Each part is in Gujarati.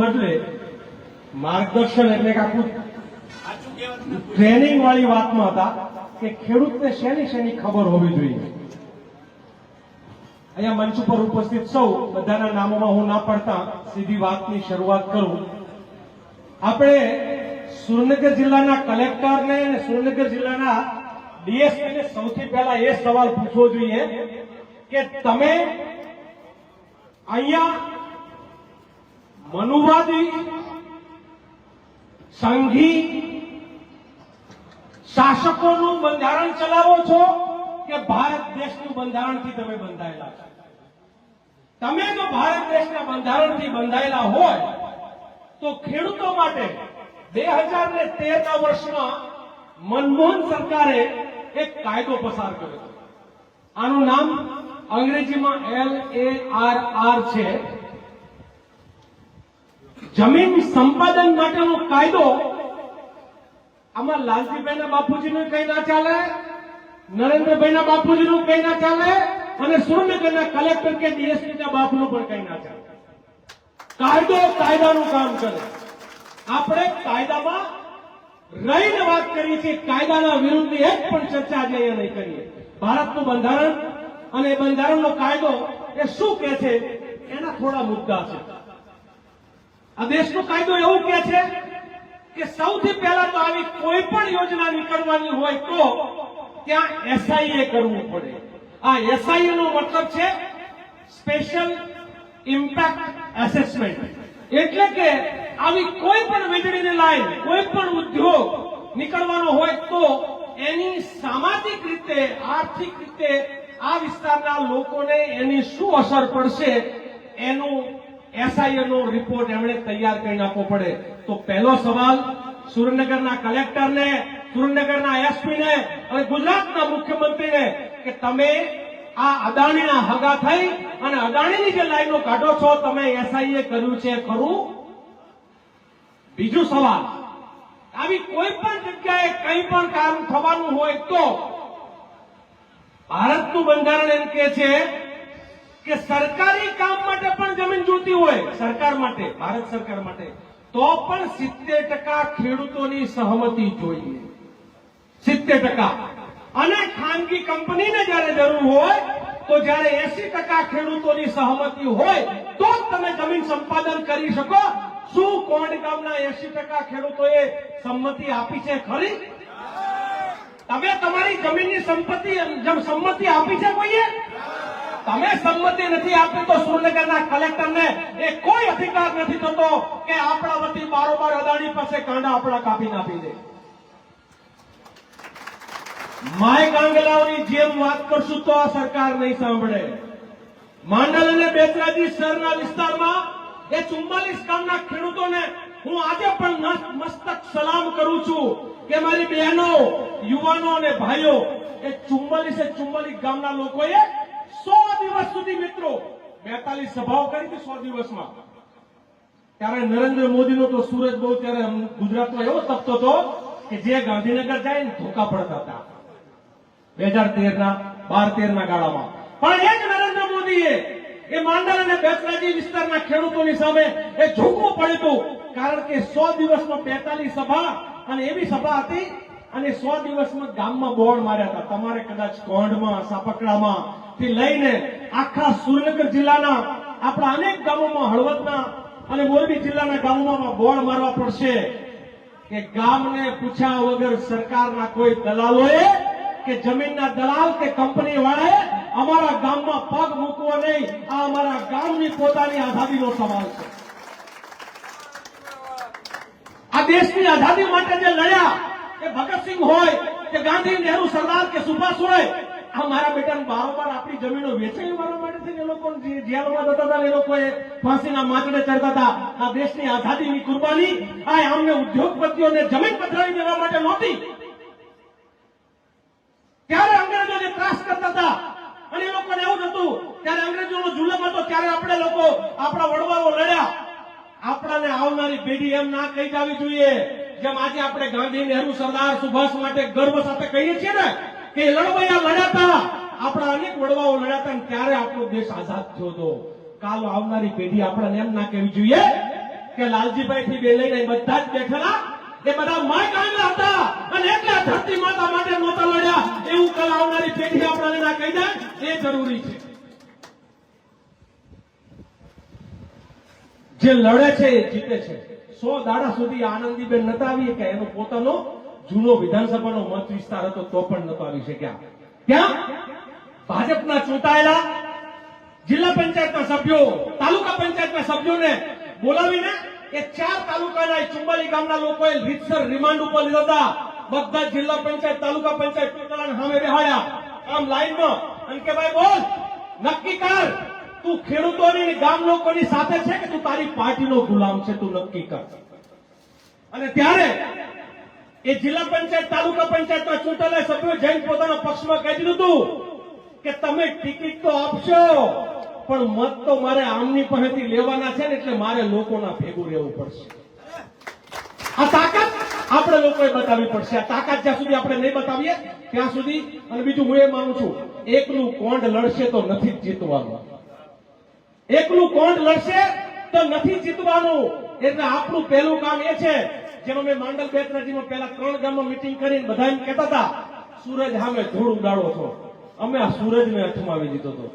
બદલે માર્ગદર્શન એટલે કે આખું ટ્રેનિંગ વાળી વાતમાં હતા કે ખેડૂતને શેની ખબર હોવી જોઈએ. અહીંયા મંચ ઉપર ઉપસ્થિત સૌ બધાના નામોમાં હું ના પડતા સીધી વાતની શરૂઆત કરું. આપણે સુરેન્દ્રનગર જિલ્લાના કલેક્ટરને અને સુરેન્દ્રનગર જિલ્લાના ડીએસપીને સૌથી પહેલા એ સવાલ પૂછવો જોઈએ કે તમે અહીંયા મનુવાદી સંઘી શાસકોનું બંધારણ ચલાવો છો કે ભારત દેશનું બંધારણથી તમે બંધાયેલા છો? તમે જો ભારત દેશના બંધારણથી બંધાયેલા હોય તો ખેડૂતો માટે 2013ના વર્ષમાં મનમોહન સરકારે એક કાયદો પસાર કર્યો હતો. આનું નામ અંગ્રેજીમાં LARR છે. જમીન સંપાદન માટેનો કાયદો. આમાં લાલજીભાઈના બાપુજીનું કઈ ના ચાલે, નરેન્દ્રભાઈના બાપુજીનું કઈ ના ચાલે અને સુરેન્દ્રનગરના કલેક્ટર કે ડીએસપીના બાપનું પણ કઈ ના ચાલે. કાયદો કાયદાનું કામ કરે. આપણે કાયદામાં રહીને વાત કરીએ છીએ. કાયદાના વિરુદ્ધની એક પણ ચર્ચા આજે અહીંયા નહીં કરીએ. ભારતનું બંધારણ અને બંધારણનો કાયદો એ શું કહે છે એના થોડા મુદ્દા છે. આ દેશનો કાયદો એવું કહે છે કે સૌથી પહેલા તો આવી કોઈ પણ યોજના નીકળવાની હોય તો ત્યાં એસઆઈએ કરવું પડે. આ એસઆઈએ નો મતલબ છે સ્પેશિયલ ઇમ્પેક્ટ એસેસમેન્ટ. એટલે કે આવી કોઈ પણ વીજળીની લાઈન, કોઈ પણ ઉદ્યોગ નીકળવાનો હોય તો એની સામાજિક રીતે, આર્થિક રીતે આ વિસ્તારના લોકોને એની શું અસર પડશે એનું એસઆઈએ નો રિપોર્ટ એમણે તૈયાર કરી નાખવો પડે. તો પહેલો સવાલ સુરેન્દ્રનગરના કલેક્ટરને, સુરેન્દ્રનગરના એસપીને અને ગુજરાતના મુખ્યમંત્રીને કે તમે આ અદાણીના હગા થઈ અને અદાણીની જે લાઈનો કાઢો છો તમે એસઆઈએ કર્યું છે ખરું? બીજો સવાલ, આવી કોઈ પણ જગ્યાએ કંઈ પણ કામ થવાનું હોય તો ભારતનું બંધારણ એમ કહે છે કે સરકારી કામ માટે પણ જમીન જોતી હોય સરકાર માટે, ભારત સરકાર માટે, તો પણ 70% ખેડૂતોની સહમતિ જોઈએ. 70%. અને ખાનગી કંપનીને જયારે જરૂર હોય તો જયારે 80% ખેડૂતોની સહમતિ હોય તો જ તમે જમીન સંપાદન કરી શકો. શું કોંડ ગામના 80% ખેડૂતોએ સંમતિ આપી છે ખરી? તમે તમારી જમીનની સંમતિ આપી છે કોઈએ? તમે સંમતિ નથી આપી તો સુરેન્દ્રનગરના કલેક્ટરને એ કોઈ અધિકાર નથી થતો કે આપણા વતી બારોબાર અદાણી પાસે કાંડા આપણા કાપી નાખી દે. માય કાંગલાઓની જેમ વાત કરશું તો આ સરકાર નહીં સાંભળે. માંડલ અને બેચરાજી શહેરના વિસ્તારમાં એ 44 ગામના ખેડૂતોને હું આજે પણ મસ્તક સલામ કરું છું કે મારી બહેનો, યુવાનો અને ભાઈઓ, એ 44 ગામના લોકોએ 100 દિવસ સુધી મિત્રો 42 સભાઓ કરી હતી 100 દિવસમાં. ત્યારે નરેન્દ્ર મોદીનો તો સૂરજ બહુ ત્યારે ગુજરાતમાં એવો તપતો હતો કે જે ગાંધીનગર જાય ને ધોકા પડતા હતા 2012-13ના ગાળામાં. પણ એ જ નરેન્દ્ર મોદીએ એ માંડલ અને બેચરાજી વિસ્તારના ખેડૂતોની સામે એ ઝૂકવું પડ્યું હતું. કારણ કે 100 દિવસમાં 42 સભા અને એવી સભા હતી અને 100 દિવસમાં ગામમાં બોર્ડ માર્યા હતા. તમારે કદાચ કોંઢમાં, સાપકડામાં થી લઈને આખા સુરેન્દ્રનગર જિલ્લાના આપણા અનેક ગામોમાં, હળવદના અને મોરબી જિલ્લાના ગામોમાં બોર્ડ મારવા પડશે કે ગામને પૂછ્યા વગર સરકારના કોઈ દલાલોએ કે જમીનના દલાલ કે કંપની વાળાએ અમારા ગામમાં પગ મૂકવો નહીં. આ અમારા ગામની પોતાની આઝાદીનો સવાલ છે. આ દેશની આઝાદી માટે જે લડ્યા કે ભગતસિંહ હોય કે ગાંધી, નહેરુ, સરદાર કે સુભાષ હોય, આ મારા બેટાને બારોબાર આપણી જમીનો વેચાઈ મારવા માટે થઈને એ લોકો જેલમાં જતા હતા, એ લોકોએ ફાંસીના માંચડે ચડતા હતા. આ દેશની આઝાદીની કુરબાની આ અમને ઉદ્યોગપતિઓને જમીન પથરાવી દેવા માટે નહોતી. ત્યારે અંગ્રેજો જે ત્રાસ કરતા હતા અને એ લોકોને એવું હતું, ત્યારે અંગ્રેજોનો જુલમ હતો, ત્યારે આપણે લોકો, આપણા વડવાઓ લડ્યા. આપણાને આવનારી પેઢી એમ ના કહી જવી જોઈએ જેમ આજે આપણે ગાંધી, નહેરુ, સરદાર, સુભાષ માટે ગર્વ સાથે કહીએ છીએ ને કે લડવૈયા લડ્યા હતા, આપણા અનેક વડવાઓ લડ્યા હતા ત્યારે આપણો દેશ આઝાદ થયો હતો. કાલ આવનારી પેઢી આપણને એમ ના કહેવી જોઈએ કે લાલજીભાઈ થી બે લઈને બધા જ બેઠેલા એ બધા માય કાંગલા હતા અને એટલે ધરતી માતા માટે નહોતા લડ્યા એવું કાલ આવનારી પેઢી આપણને ના કહી દે એ જરૂરી છે. જે લડે છે એ જીતે છે. 100 દાડા સુધી આનંદીબેન નતા આવી કે એનો પોતાનો જૂનો વિધાનસભાનો મત વિસ્તાર હતો તો પણ નતો આવી શક્યા. ક્યાં ભાજપના ચૂંટાયેલા જિલ્લા પંચાયતના સભ્યો તાલુકા પંચાયતના સભ્યોને બોલાવીને એ 4 તાલુકાના 44 ગામના લોકોએ રીતસર રિમાન્ડ ઉપર લીધા હતા. બધા જિલ્લા પંચાયત તાલુકા પંચાયત ચૂંટણાને સામે બેહાડ્યા આમ લાઈનમાં અને કે ભાઈ બોલ નક્કી કર તું ખેડૂતોની ગામ લોકોની સાથે છે કે તું તારી પાર્ટીનો ગુલામ છે તું નક્કી કર. અને ત્યારે એ જિલ્લા પંચાયત તાલુકા પંચાયતના ચૂંટાયેલા સભ્યો જઈને પોતાના પક્ષમાં કહી દીધું હતું કે તમે ટિકિટ તો આપશો પણ મત તો મારે આમની પાસેથી લેવાના છે ને એટલે મારે લોકોના ભેગું રહેવું પડશે. આ તાકાત આપણે લોકોએ બતાવવી પડશે. આ તાકાત જ્યાં સુધી આપણે નહીં બતાવીએ ત્યાં સુધી. અને બીજું હું એ માનું છું એકલું કોંડ લડશે તો નથી જ જીતવાનું. એકલું કોંડ લડશે તો નથી જીતવાનું. એટલે આપણું પહેલું કામ એ છે જેમાં મેં માંડલ બેચરાજીમાં પહેલા 3 ગામમાં મીટિંગ કરીને બધા એમ કહેતા હતા સૂરજ સામે ધૂળ ઉડાડો છો. અમે આ સૂરજને અથમાવી દીધો હતો.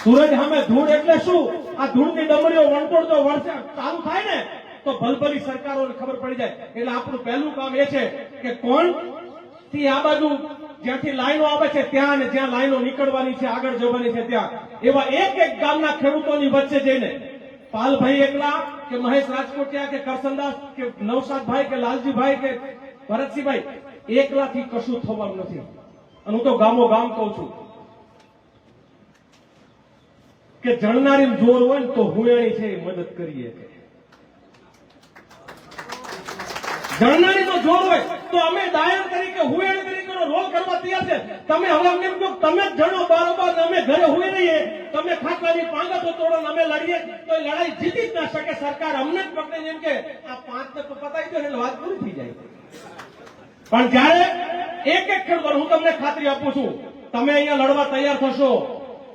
સૂરજ સામે ધૂળ એટલે શું? આ ધૂળની ડમરીઓ વણતોડ જો ચાલુ થાય ને તો ભલભલી સરકારોને ખબર પડી જાય. એટલે આપણું પહેલું કામ એ છે કે કોણ થી આ બાજુ જ્યાંથી લાઈનો આવે છે ત્યાં અને જ્યાં લાઈનો નીકળવાની છે આગળ જવાની છે ત્યાં એવા એક ગામના ખેડૂતોની વચ્ચે જઈને પાલભાઈ એકલા કે મહેશ રાજકોટિયા કે કરસનદાસ કે નવસાદભાઈ કે લાલજીભાઈ કે ભરતસિંહભાઈ એકલાથી કશું થવાનું નથી. અને હું તો ગામો ગામ કહું છું કે જણનારી જોર હોય ને તો હુંયાણી છે એ મદદ કરીએ. જણનારીનો જોર હોય તો અમે દાયર તરીકે હુંયાણી તરીકેનો રોલ કરવા તૈયાર છે. તમે હવે અમને કહો તમે જ જણો બરોબર અમે ઘરે હુઈ રહીએ તમે ખાટલાની પાંગતો તોડો અમે લડીએ તો એ લડાઈ જીતી જ ના શકે. સરકાર અમને જ પકડે જેમ કે આ 5 ને પતાવી દો એટલે વાત પૂરી થઈ જાય. પણ જયારે એક ખેડૂત હું તમને ખાતરી આપું છું તમે અહીંયા લડવા તૈયાર થશો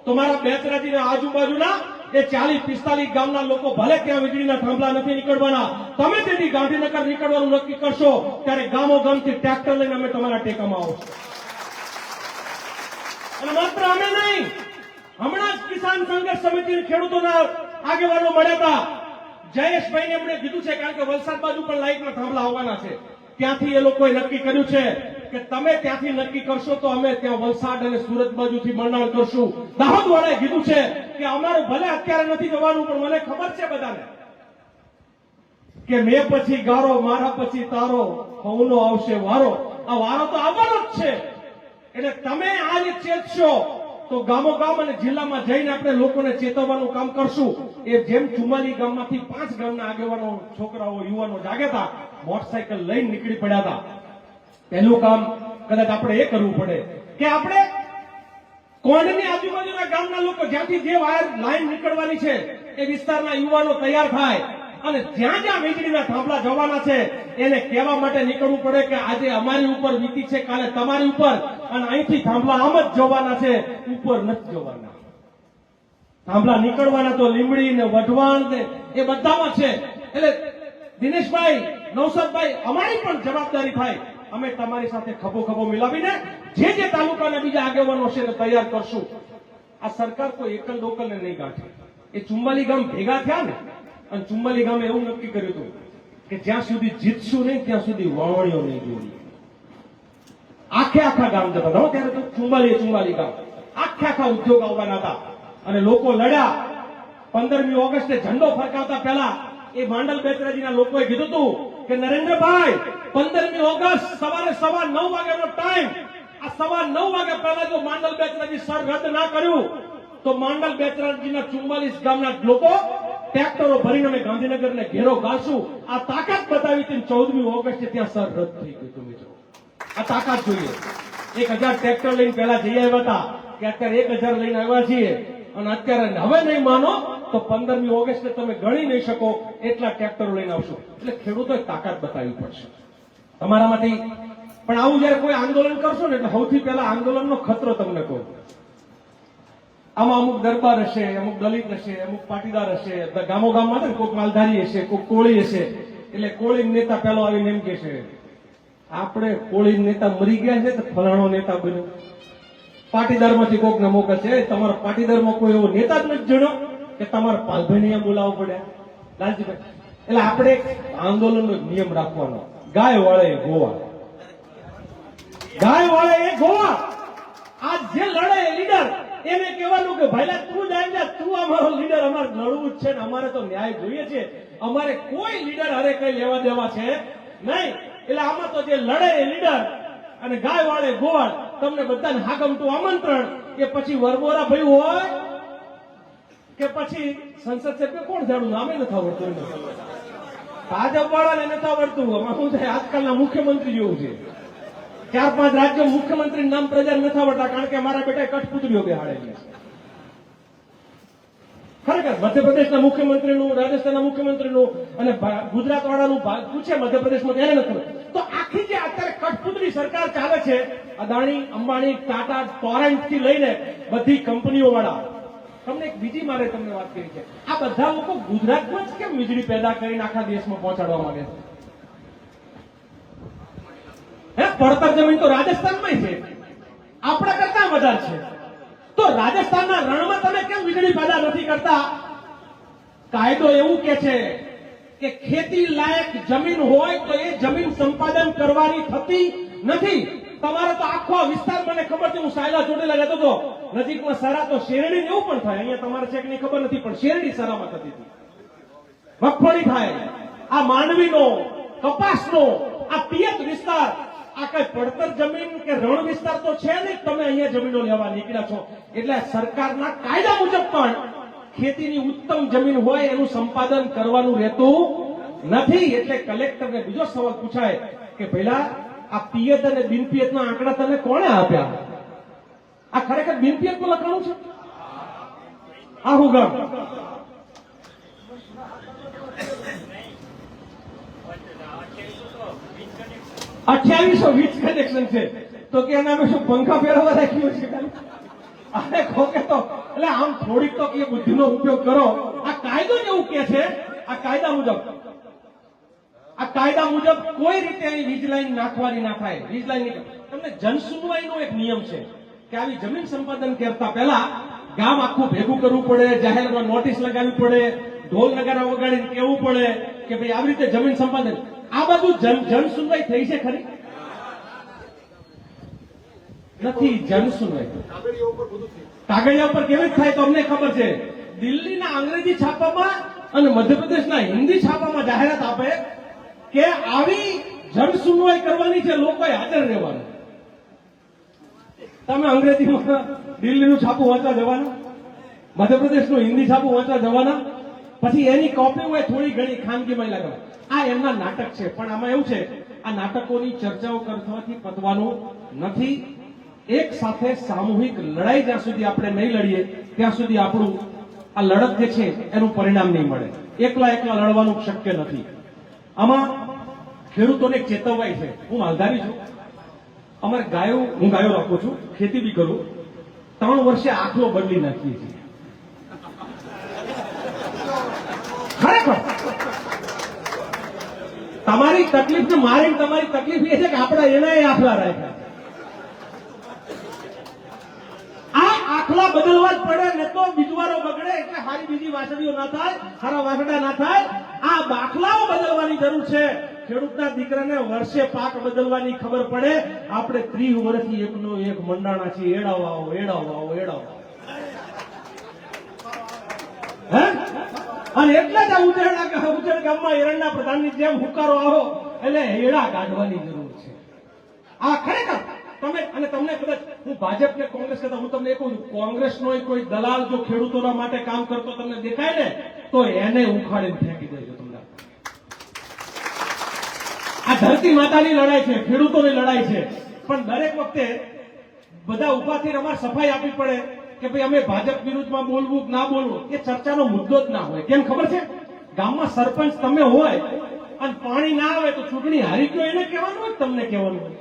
તો મારા બેચરાજીના આજુબાજુના એ 40-45 ગામના લોકો ભલે ત્યાં વીજળીના થાંભલા નથી નીકળવાના તમે તેથી ગાંધીનગર નીકળવાનું નક્કી કરશો ત્યારે ગામો ગામથી ટ્રેક્ટર લઈને અમે તમારા ટેકામાં આવશું. અને માત્ર અમે નહીં હમણાં જ કિસાન સંઘર્ષ સમિતિના ખેડૂતોના આગેવાનો મળ્યા હતા. જયેશભાઈને એમણે કીધું છે કારણ કે વલસાડ બાજુ પણ લાઇટના થાંભલા આવવાના છે ત્યાંથી એ લોકોએ નક્કી કર્યું છે કે તમે ત્યાંથી નક્કી કરશો તો અમે ત્યાં વલસાડ અને સુરત બાજુથી મંડાણ કરશું. દાહોદ વાળાએ કીધું છે કે અમારું ભલે અત્યારે નથી જવાનું પણ મને ખબર છે બધાને કે મેં પછી ગારો મારા પછી તારો હવનો આવશે વારો. આ વારો તો આવવાનો જ છે. એટલે તમે આજે ચેતશો તો ગામો ગામ અને જિલ્લામાં જઈને આપણે લોકોને ચેતવવાનું કામ કરશું. એ જેમ 44 ગામમાંથી 5 ગામના આગેવાનો છોકરાઓ યુવાનો જાગ્યા હતા મોટરસાયકલ લઈને નીકળી પડ્યા હતા. પહેલું કામ કદાચ આપણે એ કરવું પડે કે આપણે કોંડની આજુબાજુના ગામના લોકો જ્યાંથી જે વાયર લાઈન નીકળવાની છે એ વિસ્તારના યુવાનો તૈયાર થાય અને જ્યાં જ્યાં વીજળીના થાંભલા જવાના છે એને કહેવા માટે નીકળવું પડે કે આજે અમારી ઉપર વીતી છે કાલે તમારી ઉપર અને અહીંથી થાંભલા આમ જ જવાના છે ઉપર નથી જવાના. થાંભલા નીકળવાના તો લીમડી ને વઢવાણ ને એ બધામાં છે. એટલે દિનેશભાઈ નવસાદભાઈ અમારી પણ જવાબદારી થાય અમે તમારી સાથે ખભો ખભો મિલાવીને જે તાલુકાના બીજા આગેવાનો છે એને તૈયાર કરશું. આ સરકાર કોઈ એકલ દોકલને નહીં ગાંઠે. એ 44 ગામ ભેગા થયા ને અને 44 ગામે એવું નક્કી કર્યું હતું કે જ્યાં સુધી જીતશું નહીં ત્યાં સુધી વાવણીઓ નહીં જોડી. આખા ગામ જતા હતા ત્યારે તો 44 ગામ આખા ઉદ્યોગ આવવાના હતા અને લોકો લડ્યા. 15મી ઓગસ્ટે ઝંડો ફરકાવતા પહેલા એ માંડલ બેચરાજીના લોકોએ કીધું હતું કે નરેન્દ્રભાઈ 15મી ઓગસ્ટ સવારે 9:15 વાગ્યાનો ટાઈમ આ 9:15 વાગ્યા પહેલા જો માંડલ બેચરાજી સર રદ ના કર્યું તો માંડલ બેચરાજીના 44 ગામના લોકો ટ્રેક્ટરો ભરીને અમે ગાંધીનગરને ઘેરો ગાળશું. આ તાકાત બતાવી હતી 14મી ઓગસ્ટે ત્યાં સર રદ થઈ ગયું. મિત્રો આ તાકાત જોઈએ. 1000 ટ્રેક્ટર લઈને પહેલા જઈ આવ્યા હતા કે અત્યારે 1000 લઈને આવ્યા છીએ અને અત્યારે હવે નહીં માનો તો 15મી ઓગસ્ટે તમે ગણી નહીં શકો એટલા ટ્રેક્ટરો લઈને આવશો. એટલે ખેડૂતોએ તાકાત બતાવવી પડશે તમારામાંથી. પણ આવું જયારે કોઈ આંદોલન કરશો ને એટલે સૌથી પહેલા આંદોલનનો ખતરો તમને કહું આમાં અમુક દરબાર હશે, અમુક દલિત હશે, અમુક પાટીદાર હશે, ગામો ગામમાં છે ને કોઈક માલધારી હશે, કોઈક કોળી હશે. એટલે કોળી નેતા પેલો આવીને એમ કે છે, આપણે કોળી નેતા મરી ગયા છે તો ફલાણો નેતા બન્યો. પાટીદારમાંથી કોકને મોકલે છે, તમારા પાટીદારમાં કોઈ એવો નેતા જ નથી જણો કે તમારા પાલભાઈને અહીંયા બોલાવવો પડે. લાલજીભાઈ, એટલે આપણે એક આંદોલનનો નિયમ રાખવાનો, ગાય વાળે ગોવા, ગાય વાળે એ ગોવા. આ જે લડે એ લીડર, એને કહેવાનું કે ભાઈલા તું જ આવી જા, તું અમારો લીડર, અમારે લડવું જ છે ને, અમારે તો ન્યાય જોઈએ છે, અમારે કોઈ લીડર હારે કઈ લેવા દેવા છે નહીં. એટલે આમાં તો જે લડે એ લીડર અને ગાય વાળે ગોવાળ, તમને બધાને હાગમતું આમંત્રણ. કે પછી વરબોરા ભાઈ હોય કે પછી સંસદ સભ્ય, કોણ જાણું નામે નથી આવડતું, ભાજપ વાળાને નથી આવડતું. આમાં શું થાય, આજકાલના મુખ્યમંત્રી જેવું છે, 4-5 રાજ્યો મુખ્યમંત્રી નામ પ્રજા નથી આવડતા, કારણ કે મારા બેટા કઠપુતળીઓ બેહાડેલી છે. ખરેખર મધ્યપ્રદેશના મુખ્યમંત્રીનું, રાજસ્થાનના મુખ્યમંત્રીનું અને ગુજરાત વાળાનું પૂછે મધ્યપ્રદેશમાં ત્યારે નથી. તો આખી જે અત્યારે કઠપુતળી સરકાર ચાલે છે, અદાણી, અંબાણી, ટાટા, ટોરેન્ટ થી લઈને બધી કંપનીઓ વાળા. તમને એક બીજી મારે તમને વાત કરી છે, આ બધા લોકો ગુજરાતમાં જ કેમ વીજળી પેદા કરીને આખા દેશમાં પહોંચાડવા માંગે છે? પડતર જમીન તો રાજસ્થાનમાં છે, આપણા કરતા વધારે છે. તો રાજસ્થાનના રણમાં તમે કેમ વીજળી પેદા નથી કરતા? કાયદો એવું કે છે કે ખેતી લાયક જમીન હોય તો એ જમીન સંપાદન કરવાની થતી નથી. તમારે તો આખો વિસ્તાર, મને ખબર છે, હું સાયલા ચોટીલા જતો હતો, નજીકમાં સરા, તો શેરડી એવું પણ થાય. અહીંયા તમારે છે કે નહીં ખબર નથી, પણ શેરડી સરામાં થતી હતી, મગફળી થાય. આ માંડવીનો, કપાસનો આ પિયત વિસ્તાર, આ કઈ પડતર જમીન કે રણ વિસ્તાર તો છે નહીં. તમે અહીંયા જમીનો લેવા નીકળ્યા છો. એટલે સરકારના કાયદા મુજબ પણ ખેતીની ઉત્તમ જમીન હોય એનું સંપાદન કરવાનું રહેતું નથી. એટલે કલેક્ટરને બીજો સવાલ પૂછાય કે પહેલા આ પિયત અને બિનપિયતના આંકડા તને કોણે આપ્યા? આ ખરેખર બિનપિયતનું લખાણું છે? આ હું ગામ 2820 કનેક્શન છે, તો કે એના અમે શું પંખા ફેરવવા રાખ્યું છે? અરે ખોકે તો એટલે આમ થોડીક તો કે બુદ્ધિનો ઉપયોગ કરો. આ કાયદો જ એવું કે છે, આ કાયદા મુજબ કોઈ રીતે વીજ લાઈન નાખવાની ના થાય. વીજ લાઈન તમને જનસુનવાઈનો એક નિયમ છે કે આવી જમીન સંપાદન કરતા પહેલા ગામ આખું ભેગું કરવું પડે, જાહેરમાં નોટિસ લગાવવી પડે, ઢોલ નગારા વગાડીને કહેવું પડે કે ભાઈ આવી રીતે જમીન સંપાદન. આ બધું જનસુનવાઈ થઈ છે ખરી? નથી જનસુનવાઈ. કાગળિયા ઉપર કેવી થાય તો અમને ખબર છે. દિલ્હીના અંગ્રેજી છાપામાં અને મધ્યપ્રદેશના હિન્દી છાપામાં જાહેરાત આપે કે આવી જનસુનવાઈ કરવાની છે, લોકોએ હાજર રહેવાનું. તમે અંગ્રેજીમાં દિલ્હીનું છાપું વાંચવા જવાના, મધ્યપ્રદેશનું હિન્દી છાપું વાંચવા જવાના, પછી એની કોપી હોય થોડી ઘણી ખાનગીમાં લગાવે. આ એમના નાટક છે. પણ આમાં એવું છે, આ નાટકોની ચર્ચાઓ કરવાથી પતવાનું નથી. એક સાથે સામૂહિક લડાઈ જ્યાં સુધી આપણે નહીં લડીએ ત્યાં સુધી આપણું આ લડત જે છે એનું પરિણામ નહીં મળે. એકલા લડવાનું શક્ય નથી. આમાં ખેડૂતોને ચેતવવાય છે. હું માલધારી છું, અમારે હું ગાયો રાખું છું, ખેતી બી કરું. 3 વર્ષે આખલો બદલી નાખીએ છીએ. ખરેખર તમારી તકલીફ ને મારી તમારી તકલીફ એ છે કે આપણે એના આખલા રાખ્યા. આ આખલા બદલવા જ પડે, ને તો બીજવારો બગડે. એટલે સારી બીજી વાસળીઓ ના થાય, સારા વાસડા ના થાય. આ બાખલાઓ બદલવાની જરૂર છે. ખેડૂતના દીકરાને વર્ષે પાક બદલવાની ખબર પડે. આપણે 30 વર્ષથી એકનો એક મંડાણા છીએ. એડાવો અને એટલે જ આ ઉજેડ ગામમાં એરંડા પ્રધાનની જેમ હુકારો આવો એટલે હેડા કાઢવાની જરૂર છે. આ ખરેખર તમે અને તમને કદાચ હું ભાજપ કે કોંગ્રેસ કરતા હું તમને કહું છું, કોંગ્રેસનો કોઈ દલાલ જો ખેડૂતોના માટે કામ કરતો તમને દેખાય ને તો એને ઉખાડીને ફેંકી દેજો. તમને આ ધરતી માતાની લડાઈ છે, ખેડૂતોની લડાઈ છે. પણ દરેક વખતે બધા ઉભા થઈને અમારે સફાઈ આપવી પડે કે ભાઈ અમે ભાજપ વિરુદ્ધમાં બોલવું કે ના બોલવું, એ ચર્ચાનો મુદ્દો જ ના હોય. કેમ ખબર છે? ગામમાં સરપંચ તમે હોય અને પાણી ના આવે તો ચૂંટણી હારી ગયો એને કહેવાનું હોય, તમને કહેવાનું હોય.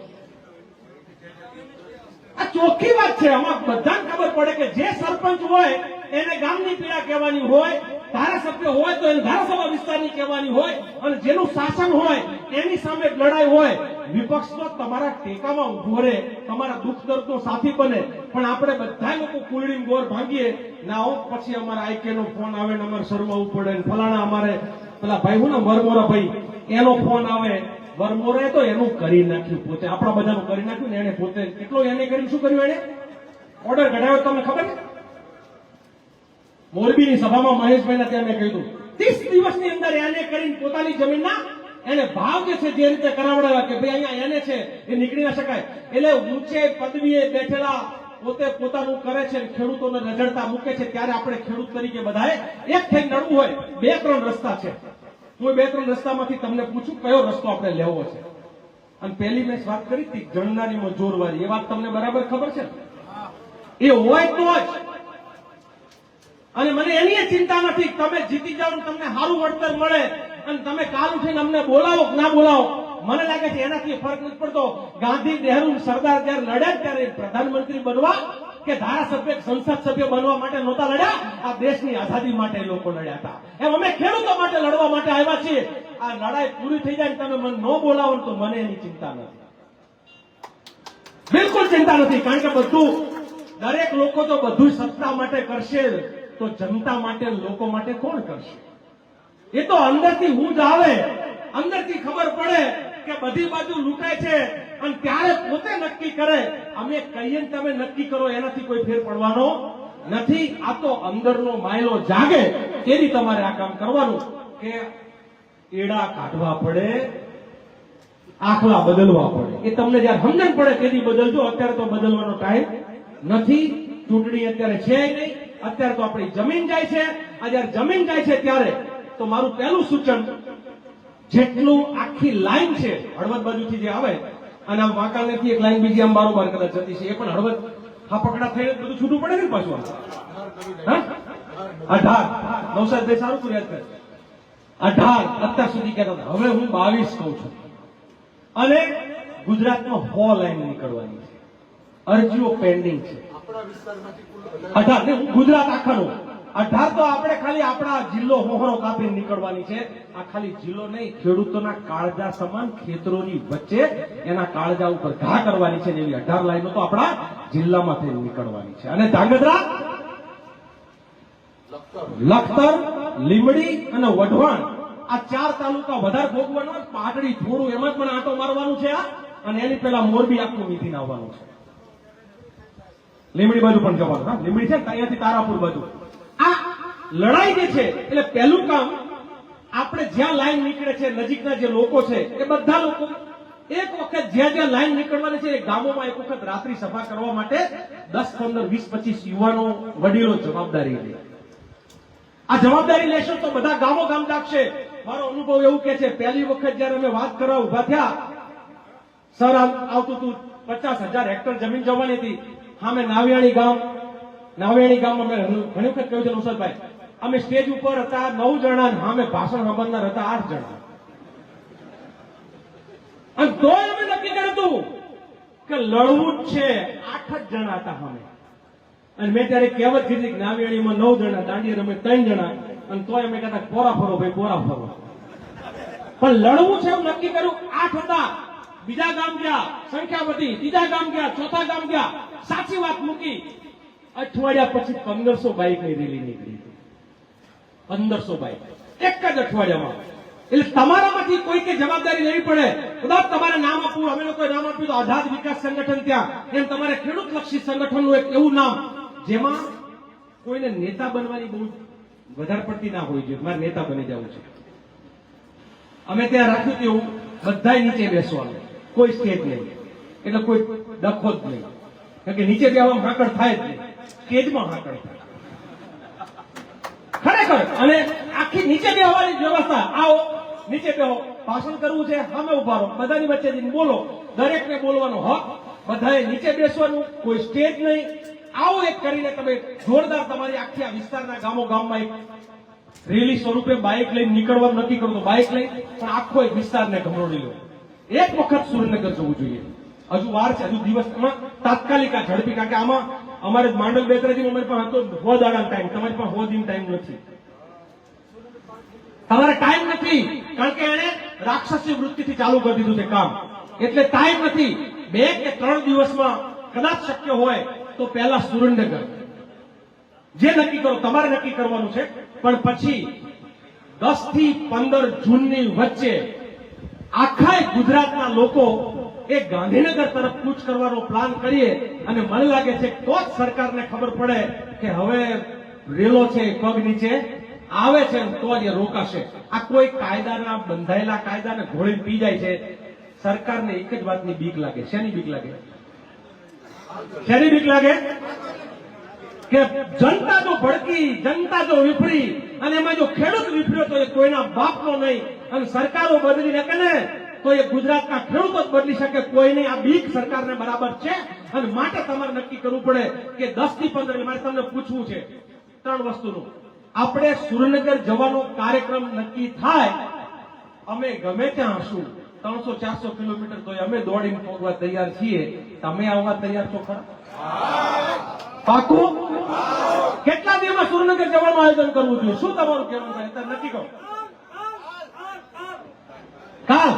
આ ચોખ્ખી વાત છે. આમાં બધાને ખબર પડે કે જે સરપંચ હોય એને ગામની પીડા કહેવાની હોય, ધારાસભ્ય હોય તો એને ધારાસભા વિસ્તારની કહેવાની હોય, અને જેનું શાસન હોય એની સામે લડાઈ હોય. વિપક્ષ તો તમારા ટેકામાં ઉભો રહે, તમારા દુઃખ દર્દનો સાથી બને, પણ આપણે બધા લોકો કુલડીમ ગોર ભાંગીએ ના હો. પછી અમારા આઈકે નો ફોન આવે ને અમારે શરમાવું પડે ને ફલાણા અમારે પેલા ભાઈ હું ને વરમોરા ભાઈ એનો ફોન આવે. વરમોરે તો એનું કરી નાખ્યું પોતે, આપણા બધાનું કરી નાખ્યું ને એને પોતે કેટલો એને કર્યું. શું કર્યું એને? ઓર્ડર કઢાવ્યો. તમને ખબર છે? મોરબીની સભામાં મહેશભાઈ ત્યાં મેં કહ્યું 30 દિવસની અંદર એને કરીને પોતાની જમીનના એને ભાવ જે છે જે રીતે કરાવડાવ્યા કે ભાઈ અહીંયા એને છે એ નીકળી ના શકાય. એટલે ઊંચે પદવીએ બેઠેલા પોતે પોતાનું કરે છે, ખેડૂતોને રજડતા મૂકે છે. ત્યારે આપણે ખેડૂત તરીકે બધાએ એક થઈ લડવું હોય. 2-3 રસ્તા છે. હું 2-3 રસ્તામાંથી તમને પૂછું કયો રસ્તો આપણે લેવો છે. અને પહેલી મેં વાત કરી હતી જણનારીમાં જોરવારી, એ વાત તમને બરાબર ખબર છે? એ હોય તો જ. અને મને એની ચિંતા નથી તમે જીતી જાઓ, તમને સારું વળતર મળે અને તમે કાલ ઉઠીને અમને બોલાવો કે ના બોલાવો. મને લાગે છે એનાથી ફરક નથી પડતો. ગાંધી, નહેરુ, સરદાર જયારે લડ્યા ત્યારે પ્રધાનમંત્રી બનવા કે ધારાસભ્ય સંસદ સભ્ય બનવા માટે નહોતા લડ્યા, આ દેશની આઝાદી માટે લોકો લડ્યા હતા. એમ અમે ખેડૂતો માટે લડવા માટે આવ્યા છીએ. આ લડાઈ પૂરી થઈ જાય તમે મને ન બોલાવો તો મને એની ચિંતા નથી, બિલકુલ ચિંતા નથી. કારણ કે બધું દરેક લોકો તો બધું સત્તા માટે કરશે તો જનતા માટે, લોકો માટે કોણ કરશે? એ તો અંદરથી હું જ આવે, અંદરથી ખબર પડે કે બધી બાજુ લૂંટાય છે અને ત્યારે પોતે નક્કી કરે. અમે કહીએ તમે નક્કી કરો એનાથી કોઈ ફેર પડવાનો નથી. આ તો અંદરનો માયલો જાગે તેથી તમારે આ કામ કરવાનું કે એડા કાઢવા પડે, આખલા બદલવા પડે. એ તમને જયારે સમજણ પડે તેથી બદલજો. અત્યારે તો બદલવાનો ટાઈમ નથી. ચૂંટણી અત્યારે છે નહીં. અત્યારે તો આપણી જમીન જાય છે. આ જયારે જમીન જાય છે ત્યારે તો મારું પહેલું સૂચન, જેટલું આખી લાઈન છે હળવદ બાજુથી જે આવે અને આમ વાંકાનેરથી એક લાઈન બીજી આમ બારોબાર કદાચ જતી છે, એ પણ હળવદ હાપકડા થઈને બધું છૂટું પડે ને પાછું. 18 નવસાદ સારું તું યાદ કરે 18 અત્યાર સુધી કહેતા હતા. હવે હું 22 કહું છું. અને ગુજરાતમાં 100 લાઈન નીકળવાની છે. અરજીઓ પેન્ડિંગ છે. 18 ગુજરાત આખાનું 18 તો આપણે ખાલી આપણા જિલ્લો હોહરો કાપીને નીકળવાની છે. આ ખાલી જિલ્લો નહીં, ખેડૂતોના કાળજા સમાન ખેતરોની વચ્ચે એના કાળજા ઉપર ઘા કરવાની છે. એવી 18 લાઈનો તો આપણા જિલ્લામાંથી નીકળવાની છે. અને ધાંગધ્રા, લખતર, લીંબડી અને વઢવાણ આ 4 તાલુકા વધારે ભોગવવાનો. પાટડી થોડું એમાં પણ આંટો મારવાનું છે. અને એની પેલા મોરબી આખું મીઠીને આવવાનું છે. લીંબડી બાજુ પણ જવાનું. હા, લીંબડી છે અહીંયાથી તારાપુર બાજુ. આ લડાઈ જે છે એટલે પહેલું કામ આપણે જ્યાં લાઈન નીકળે છે નજીકના જે લોકો છે એ બધા લોકો એક વખત જ્યાં જ્યાં લાઈન નીકળવાની છે એ ગામોમાં એક વખત રાત્રિ સભા કરવા માટે 10, 15, 20, 25 યુવાનો વડીલો જવાબદારી લે. આ જવાબદારી લેશો તો બધા ગામો ગામ લાગશે. મારો અનુભવ એવું કે છે પહેલી વખત જયારે અમે વાત કરવા ઉભા થયા, સર આવતું હતું 50,000 હેક્ટર જમીન જવાની હતી. હા, મેં નાવિયાણી ગામમાં મેં ઘણી વખત કહ્યું છે નૌશાદભાઈ, અમે સ્ટેજ ઉપર હતા 9 જણા, સામે ભાષણ સાંભળનાર હતા 8 જણા. અને તોય અમે નક્કી કર્યું હતું કે લડવું જ છે. 8 જ જણા હતા સામે. અને મેં ત્યારે કહેવત કીધી કે નાવિયાણીમાં 9 જણા, દાંડિયા રમે 3 જણા, અને તોય અમે કહેતા પોરા ફરો ભાઈ, પોરા ફરો. પણ લડવું છે એવું નક્કી કર્યું. 8 હતા. બીજા ગામ ગયા, સંખ્યા વધી. ત્રીજા ગામ ગયા, ચોથા ગામ ગયા. સાચી વાત મૂકી. અઠવાડિયા પછી 1500 બાઇક ની રેલી નીકળી. 1500 બાઇક એક જ અઠવાડિયામાં. એટલે તમારામાંથી કોઈકે જવાબદારી લેવી પડે. કદાચ તમારે નામ આપવું, અમે લોકોએ નામ આપ્યું તો આઝાદ વિકાસ સંગઠન. ત્યાં એમ તમારે ખેડૂત લક્ષી સંગઠનનું એક એવું નામ જેમાં કોઈને નેતા બનવાની બહુ વધારે પડતી ના હોય જોઈએ. મારે નેતા બની જવું છે. અમે ત્યાં રાખ્યું તેવું બધા નીચે બેસવાનું, કોઈ સ્ટેજ નહીં, એટલે કોઈ ડખો જ નહીં. કારણ કે નીચે બેવામાં હાકડ થાય જ નહીં, સ્ટેજમાં હાકડ થાય ખરેખર. અને આખી નીચે બેસવાની વ્યવસ્થા. આવો નીચે બેહો, ભાષણ કરવું છે, સામે ઉભા રહો, બધાની વચ્ચે જઈને બોલો. દરેકને બોલવાનો હક, બધાએ નીચે બેસવાનું, કોઈ સ્ટેજ નહીં. આવો એક કરીને તમે જોરદાર તમારી આખી આ વિસ્તારના ગામો ગામમાં એક રેલી સ્વરૂપે બાઇક લઈને નીકળવાનું નક્કી કરો તો બાઇક લઈ પણ આખો એક વિસ્તારને ગમરોડી લો. એક વખત સુરેન્દ્રનગર જવું જોઈએ. હજુ વાર છે, હજુ દિવસમાં તાત્કાલિક આ ઝડપી, કારણ કે આમાં અમારે માંડલ બેતરાજી અમારી પાસે હતો 100 દાડાનો ટાઈમ, તમારી પાસે 100 દિન ટાઈમ નથી, તમારે ટાઈમ નથી, કારણ કે એને રાક્ષસી વૃત્તિથી ચાલુ કરી દીધું છે કામ, એટલે ટાઈમ નથી. 2 કે 3 દિવસમાં કદાચ શક્ય હોય તો પહેલા સુરેન્દ્રનગર જે નક્કી કરો, તમારે નક્કી કરવાનું છે, પણ પછી 10 થી 15 જૂનની વચ્ચે આખા ગુજરાતના લોકો એ ગાંધીનગર તરફ કૂચ કરવાનો પ્લાન કરીએ, અને મને લાગે છે તો જ સરકારને ખબર પડે કે હવે રેલો છે પગ નીચે આવે છે, તો જ એ રોકાશે. આ કોઈ કાયદાના બંધાયેલા કાયદાને ઘોળીને પી જાય છે. સરકારને એક જ વાતની બીક લાગે. શેની બીક લાગે? શેની બીક લાગે? કે જનતા જો ભડકી, જનતા જો વિફરી, અને એમાં જો ખેડૂત વિફર્યો તો એ કોઈના બાપનો નહીં, અને સરકારો બદલી શકે ને તો એ ગુજરાતના ખેડૂતો જ બદલી શકે, કોઈ નહીં. આ બીક સરકારને બરાબર છે, અને માટે તમારે નક્કી કરવું પડે કે 10 થી 15, મારે તમને પૂછવું છે 3 વસ્તુનું. આપણે સુરેન્દ્રનગર જવાનો કાર્યક્રમ નક્કી થાય, અમે ગમે ત્યાં હશું, 300-400 કિલોમીટર તો અમે દોડીને પહોંચવા તૈયાર છીએ. તમે આવવા તૈયાર છો ખરા? પાકું? કેટલા દિવસમાં સુરેન્દ્રનગર જવાનું આયોજન કરવું જોઈએ? શું તમારું કહેવાનું છે? અત્યારે નક્કી કરો. કાલ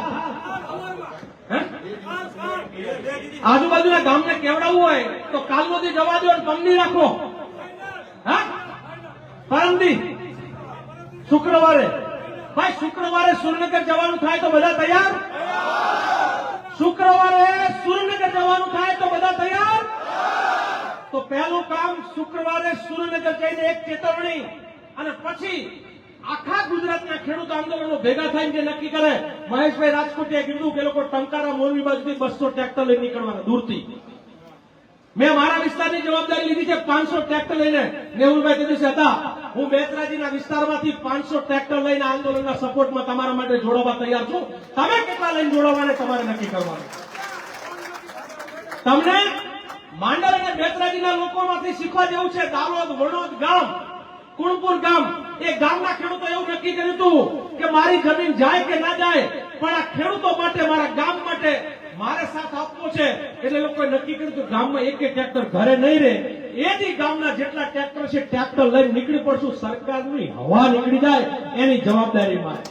આજુબાજુના ગામને કેવડાવવું હોય તો કાલનો દી જવા દો, કમની રાખો. હા, પરમદી શુક્રવારે, ભાઈ શુક્રવારે સુરેન્દ્રનગર જવાનું થાય તો બધા તૈયાર? શુક્રવારે સુરેન્દ્રનગર જવાનું થાય તો બધા તૈયાર? તો પહેલું કામ, શુક્રવારે સુરેન્દ્રનગર જઈને એક ચેતવણી, અને પછી આખા ગુજરાતના ખેડૂત આંદોલનો ભેગા થઈને જે નક્કી કરે. મહેશભાઈ રાજકોટીએ કીધું કે લોકો ટંકારા મોરબી બાજુથી 200 ટ્રેક્ટર લઈને નીકળવાના દૂરથી. મેં મારા વિસ્તારની જવાબદારી લીધી છે, 500 ટ્રેક્ટર લઈને. નેહુલભાઈ તે દિવસે હતા. હું બેતરાજીના વિસ્તારમાંથી 500 ટ્રેક્ટર લઈને આંદોલનના સપોર્ટમાં તમારા માટે જોડાવા તૈયાર છું. તમે કેટલા લઈને જોડાવાને તમારે નક્કી કરવાનું. તમને માંડલ અને બેતરાજીના લોકોમાંથી શીખવા જેવું છે. દાલોદ, વણોદ ગામ, કુણપુર ગામ, એ ગામના ખેડૂતો એવું નક્કી કર્યું હતું કે મારી જમીન જાય કે ના જાય, પણ આ ખેડૂતો માટે, મારા ગામ માટે મારે સાથ આપવો છે. એટલે લોકોએ નક્કી કર્યું કે ગામમાં એક ટ્રેક્ટર ઘરે નહીં રહે, એથી ગામના જેટલા ટ્રેક્ટર છે ટ્રેક્ટર લઈને નીકળી પડશું. સરકારની હવા નીકળી જાય એની જવાબદારી મારે.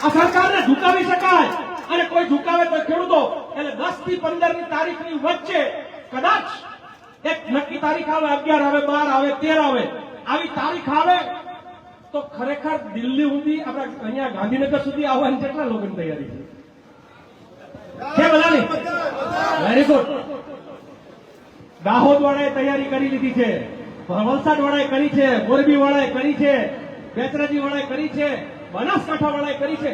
આ સરકારને ઝુકાવી શકાય, અને કોઈ ઝુકાવે તો ખેડૂતો. એટલે 10 થી 15 તારીખની વચ્ચે કદાચ એક નક્કી તારીખ આવે, 11 આવે, 12 આવે, 13 આવે, આવી તારીખ આવે તો ખરેખર દિલ્હી સુધી, આપણે અહીંયા ગાંધીનગર સુધી આવવાની કેટલા લોકોની તૈયારી છે બધાની? Very good. દાહોદ વાળાએ તૈયારી કરી લીધી છે, વલસાડ વાળાએ કરી છે, મોરબી વાળાએ કરી છે, બેતરાજી વાળાએ કરી છે, બનાસકાંઠા વાળાએ કરી છે,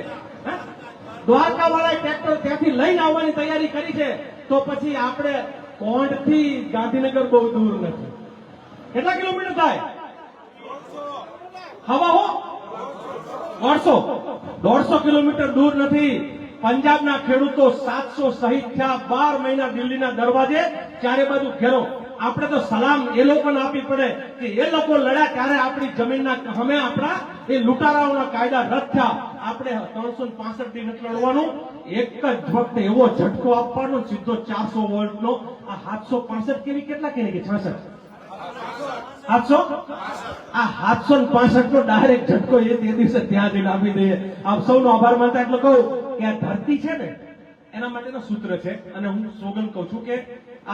દ્વારકા વાળાએ ટ્રેક્ટર ત્યાંથી લઈને આવવાની તૈયારી કરી છે. તો પછી આપણે કોંઢથી ગાંધીનગર બહુ દૂર નથી. કેટલા કિલોમીટર થાય? હવા હો 150 કિલોમીટર દૂર નથી. પંજાબના ખેડૂતો 700 શહીદ થયા, 12 મહિના દિલ્હીના દરવાજે, ચારે બાજુ ઘેરો. આપણે તો સલામ એ લોકોને આપવી પડે કે એ લોકો લડ્યા ત્યારે આપણી જમીનના અમે આપણા એ લૂંટારાઓના કાયદા રદ થયા. આપણે 365 દિન લડવાનું, એક જ વખતે એવો ઝટકો આપવાનો સીધો 400 વોલ્ટનો. આ 765 કેવી, કેટલા કે 66 700, આ 765 નો ડાયરેક્ટ ઝટકો એ તે દિવસે ત્યાં જઈને આપી દઈએ. આપ સૌનો આભાર માનતા એટલે કહું કે આ ધરતી છે ને એના માટેનું સૂત્ર છે, અને હું સોગંદ કહું છું કે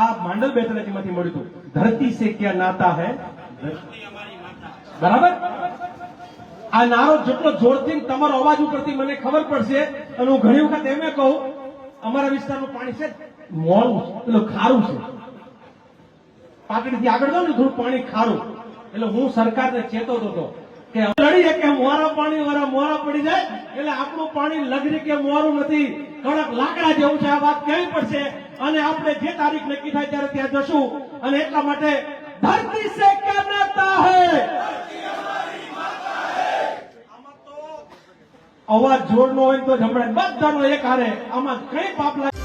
આ માંડલ બેતરાજીમાંથી મળ્યું હતું. ધરતી સે ક્યા નાતા હૈ, બરાબર? આ નારો જેટલો જોરથી તમારો અવાજ ઉપરથી મને ખબર પડશે. અને હું ઘણી વખત એમ કહું, અમારા વિસ્તારનું પાણી છે મોળું, પેલું ખારું છે. પાટડીથી આગળ જાવ ને થોડું પાણી ખારું. એટલે હું સરકારને ચેતવતો હતો કે લડીએ કે મોરા પાણી વાળા મોરા પડી જાય. એટલે આપણું પાણી લગરી કે મોરું નથી, કડક લાકડા જેવું છે. આ વાત કહેવી પડશે, અને આપણે જે તારીખ નક્કી થાય ત્યારે ત્યાં જશું. અને એટલા માટે ધરતી સે ક્યા નાતા હૈ, અવાજ જોરનો હોય તો જ હમણાં બધાનો એક હારે. આમાં કઈ પાપ લાગે